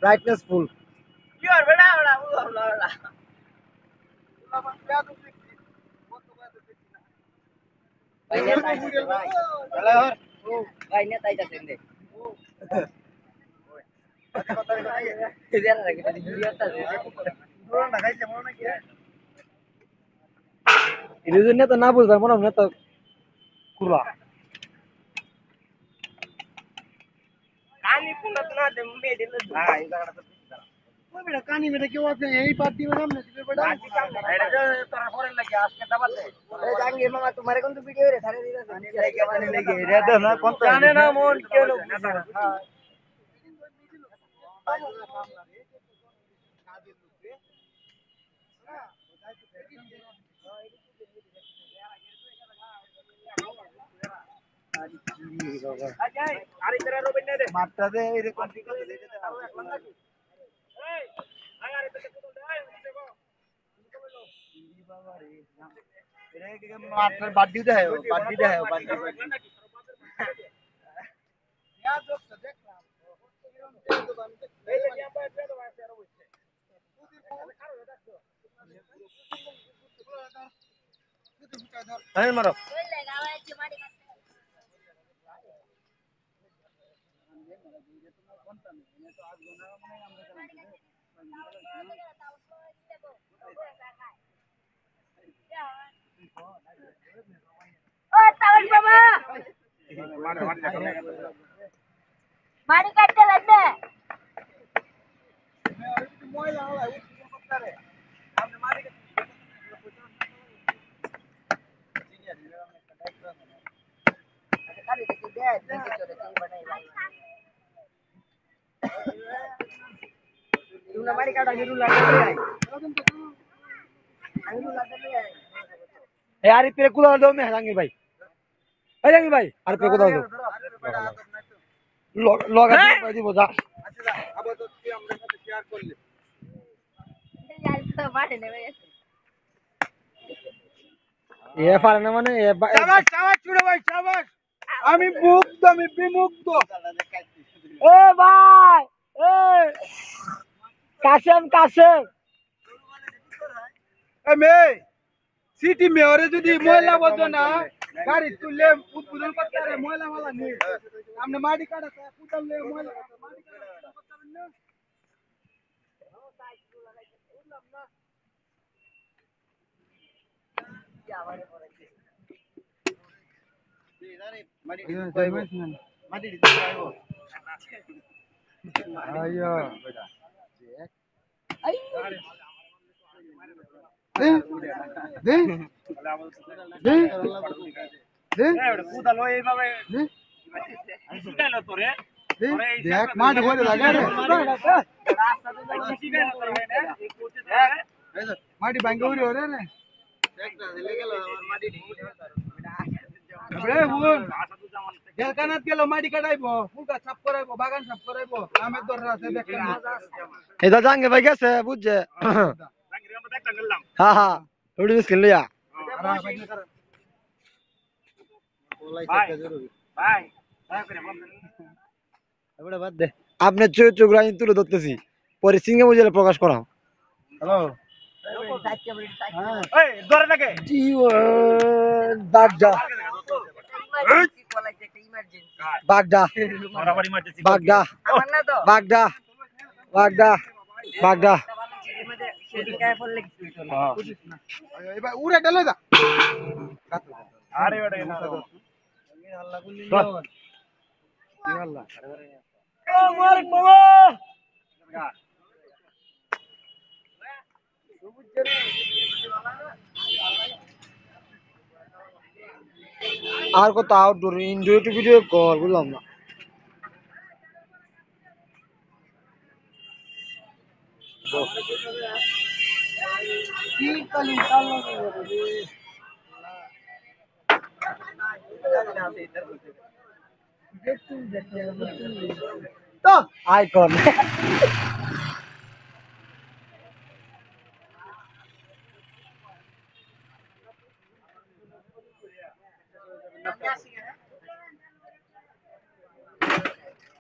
brightness ফুল তো না বুঝলাম মনে হয় তো কুলা কানি মেরে কেউ আছে এই পার্টি में हमने तिथे बड़ा তোরা পরে লাগে আজকে দাবাতে এই জাঙ্গির মামা তোমারে কোন ভিডিও রে ধারে দিরা জানে লাগে রে দে না কোন জানে না মন কেন হ্যাঁ মাঠটা দে এরকম মাঠটার বাড্ডি দেয় বাড্ডি দেয় বাড্ডি হ্যাঁ মারো মারি কাটতে লাগবে यार इतने कुदा दो मैं जाएंगे भाई जाएंगे भाई अरे पे कुदा दो लॉग भाई दी बोझा अब तो আমরা সাথে শেয়ার করলে ये पारे ना माने ये শাবাশ শাবাশ চুড়ে ভাই শাবাশ আমি মুক্ত আমি বিমুক্ত ए भाई ए কাশেম কাশেম আমি সিটি মেয়রে যদি ময়লা বলতো না গাড়ি তুললে উদ্বোধন করতে আরে ময়লা মালা নেই আপনি মাটি কাটাতে কুটালে ময়লা মাটি কাটাতে করতে না মাটি দিতে পারবো আইয়া দে দে দে দে কুদালো এইভাবে দে শিখাইলো তোরে দেখ মাটি ভরে লাগা রে মাটি ভাঙ্গে উড়ে ওরে রে একটা দিলে গেল আমার মাটি রে হুন গেলকানাত গেল মাটি কাটাইবো ফুলকা সাফ করাইবো বাগান সাফ করাইবো আমের দররা আছে দেখেন এটা জাঙ্গে ভাই গেছে বুঝছে হ্যাঁ হ্যাঁ ওডি মিসকিন লইয়া আপনি চোখরা তুলে ধরতেছি পরে সিঙ্গে মুজে প্রকাশ করা হ্যালো বাগদা বাগদা বাগদা বাগদা বাগদা বাগদা এবার উড়ে গেল দা আরে ওটা আল্লাহ বললি আল্লাহ ও মালিক বাবা আর কত আউটডোর ইনডোর ভিডিও কল বুঝলাম না তো আইকন